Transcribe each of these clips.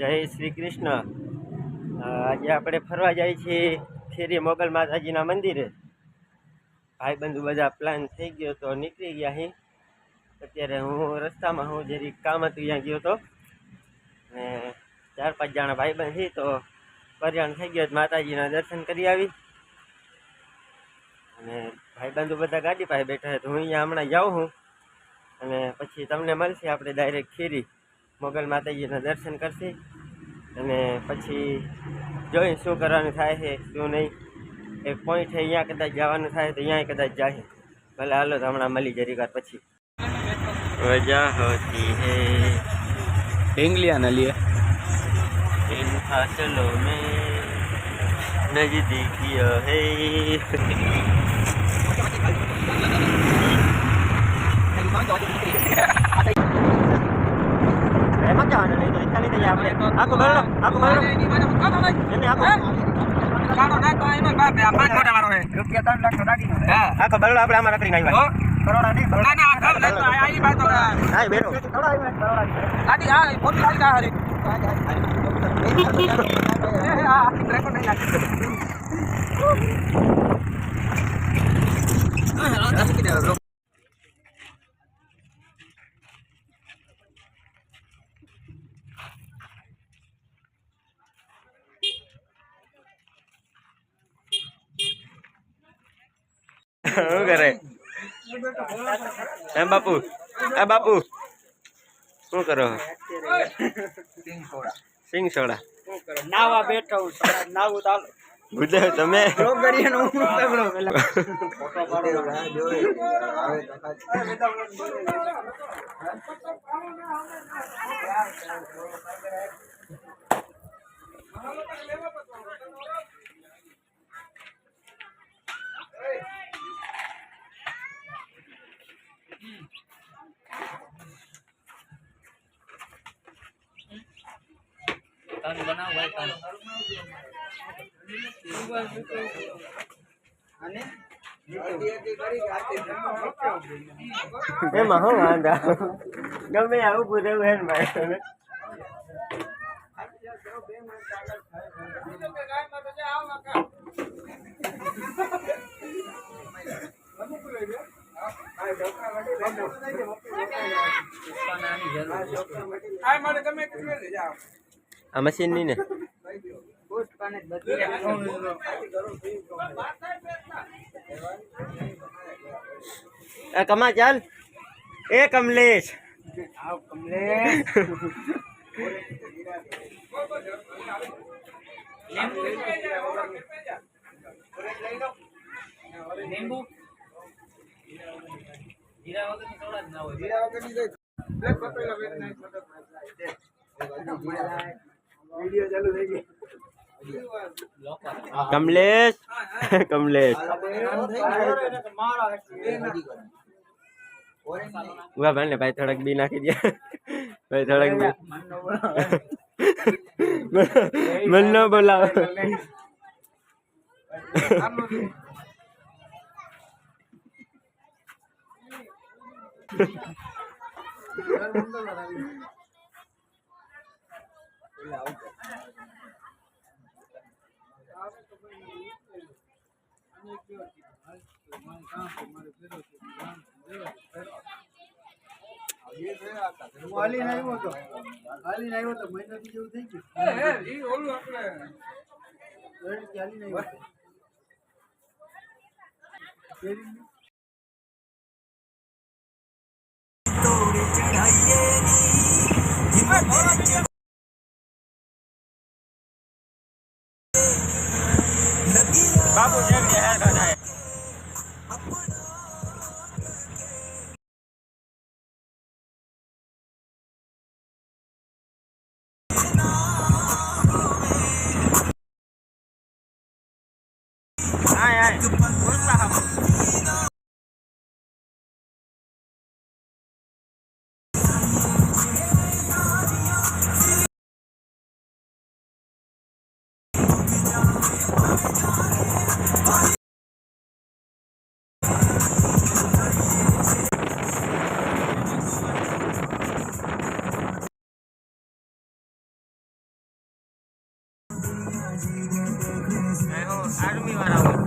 જય શ્રી કૃષ્ણ। આજે આપણે ફરવા જાય છીએ ખેરી મોગલ માતાજીના મંદિરે। ભાઈબંધુ બધા પ્લાન થઈ ગયો તો નીકળી ગયા અહીં। અત્યારે હું રસ્તામાં હું જરી કામ હતું ત્યાં ગયો તો ને 4-5 જણા ભાઈબંધ છે તો પર્યાણ થઈ ગયો માતાજીના દર્શન કરી આવી। અને ભાઈબંધુ બધા ગાડી પાસે બેઠા છે તો હું અહીંયા હમણાં જાઉં છું અને પછી તમને મળશે આપણે ડાયરેક્ટ ખેરી મોગલ માતાજીના દર્શન કરશે અને પછી જોઈ શું કરવાનું થાય છે શું નહીં। એક પોઈન્ટ છે અહીંયા કદાચ જવાનું થાય તો અહીંયા કદાચ જાય। ભલે હાલો તો હમણાં મળી જરી વાર પછી। वजह होती है इंग्लिया न लिए इन फासलों में नजदीकियां है। मत जाने नहीं तो इतना नहीं तो આપણે આખો બરડો એને આખો કાણો ના તો એનો બાપ આ 5 કોટા વાળો હે રૂપિયા 3 લાખ નો દાગીનો હા આખો બરડો આપણે આમાં રાખીને આવ્યા કરોડા નહીં ના ના આખો લેતો આઈ બાતો હા બેઠો કરોડા ગાડી આ મોટી ગાડી કા હરી આ રેકોર્ડ નહીં લાગે હેલો જલ્દી દે શું કરે એ બાપુ શું કરો સિંગ સોડા नावा बैठा हूं नाव चालो बुझे તમે रोगड़िया नो तगड़ो पेला फोटो पाड़ो जोए આવે तान बनाओ भाई तान आने એમાં હું વાંધા ગમે આવું પૂરેવું હે ને ભાઈ આ મશીન ની ને કમા ચાલ એ કમલેશ नींबू जीरा वगैरह ની સોડા જ ના હોય જીરા વગરની દે બ્લેક પપૈયા વેચ નહીં ફોટો वीडियो चालू થઈ ગઈ કમલેશ કમલેશ વાહ ભાઈ ભાઈ થોડક બી નાખી દે ભાઈ થોડક બી મન ન બોલાવ હાલી નહીં તો મહિના થી જેવું થઈ ગયું ઈ ઓલું આપણે હાલી નહીં તોડે ચઢાઈએ ની બાબુ જેમ હેર બનાય આર્મી વાળા હોય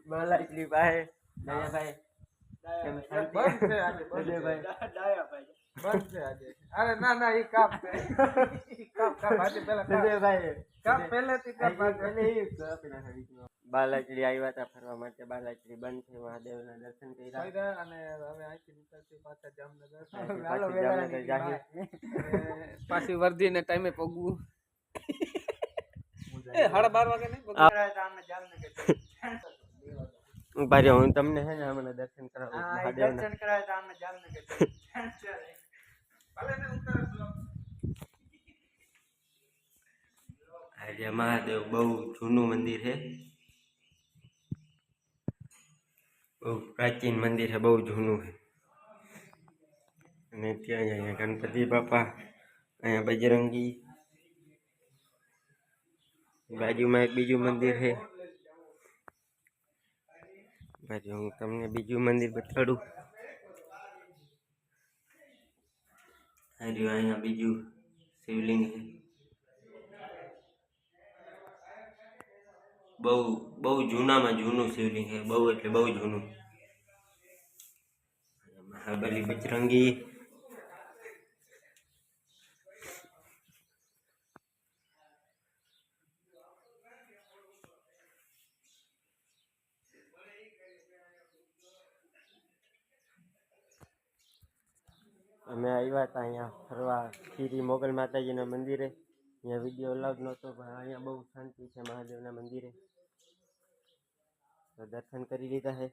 બાલાજી ભાઈ દયાભાઈ કેમ શાંતિ? દયાભાઈ બંધ છે આજે. અરે ના ના એ કાપ છે. કાપ આજે પેલા દયાભાઈ કાપ પહેલેથી કાપ બાલાચડી આવ્યા હતા ફરવા માટે. બાલાચડી બંધ છે, મહાદેવના દર્શન કર્યા. અને હવે અહીંથી નીકળતી પાછા જામનગર. પાછી જામનગર જાહી. પાછી વર્ધીને ટાઈમે પગવું. એ 12:30 વાગે નહીં પગવું. ઉભા રહ્યો, હું તમને છે ને હમણાં દર્શન કરાવું મહાદેવના. દર્શન કરાય તો આમે જામનગર. આજે મહાદેવ બહુ જૂનું મંદિર છે, બહુ પ્રાચીન મંદિર છે, બહુ જૂનું છે. અને ત્યાં અહીંયા ગણપતિ બાપા, અહીંયા બજરંગી, બાજુમાં એક બીજું મંદિર છે. બાજુ હું તમને બીજું મંદિર બતાડું. અહીંયા બીજું શિવલિંગ છે. બહુ બહુ જૂનામાં જૂનું શિવલિંગ છે, બહુ એટલે બહુ જૂનું. મહાબલી બજરંગી, અમે આવ્યા હતા અહીંયા ફરવા ખીરી મોગલ માતાજીના મંદિરે. અહીંયા વિડીયો અલાઉડ નહોતો, પણ અહીંયા બહુ શાંતિ છે મહાદેવના મંદિરે. તો દર્શન કરી લીધા છે.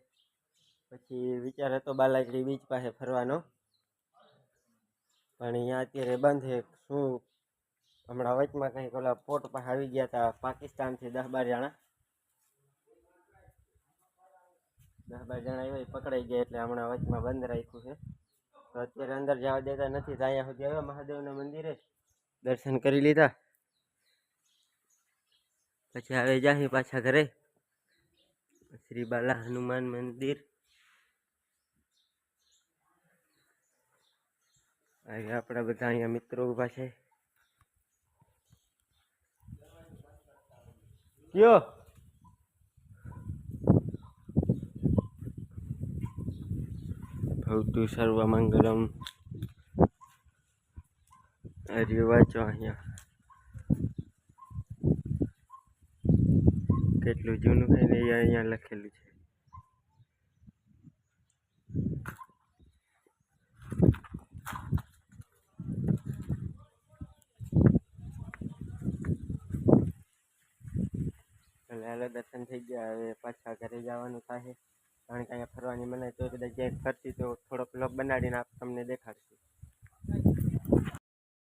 પછી વિચાર હતો બાલાચડી બીચ પાસે ફરવાનો, પણ અહીંયા અત્યારે બંધ છે. શું હમણાં વચમાં કંઈક ઓલા પોર્ટ પાસે આવી ગયા હતા પાકિસ્તાનથી 10-12 જણા. 10-12 જણા આવ્યા, પકડાઈ ગયા એટલે હમણાં વચમાં બંધ રાખ્યું છે. તો અત્યારે અંદર જવા દેતા નથી. તો અહીંયા સુધી આવ્યા મહાદેવના મંદિરે, દર્શન કરી લીધા. પછી હવે જાહી પાછા ઘરે. શ્રી બાલા હનુમાન મંદિર. આપણા બધા અહીંયા મિત્રો ઉભા છે. કયો ભવતુ સર્વ મંગલમ. અરે વાંચો અહીંયા કેટલું જૂનું છે ને એ અહીંયા લખેલું છે. હાલો દર્શન થઈ ગયા. હવે પાછા ઘરે જવાનું થાય, કારણ કે અહીંયા ફરવાની મને તો કદાચ ક્યાંક કરતી તો થોડોક બ્લોગ બનાવીને તમને દેખાડશું.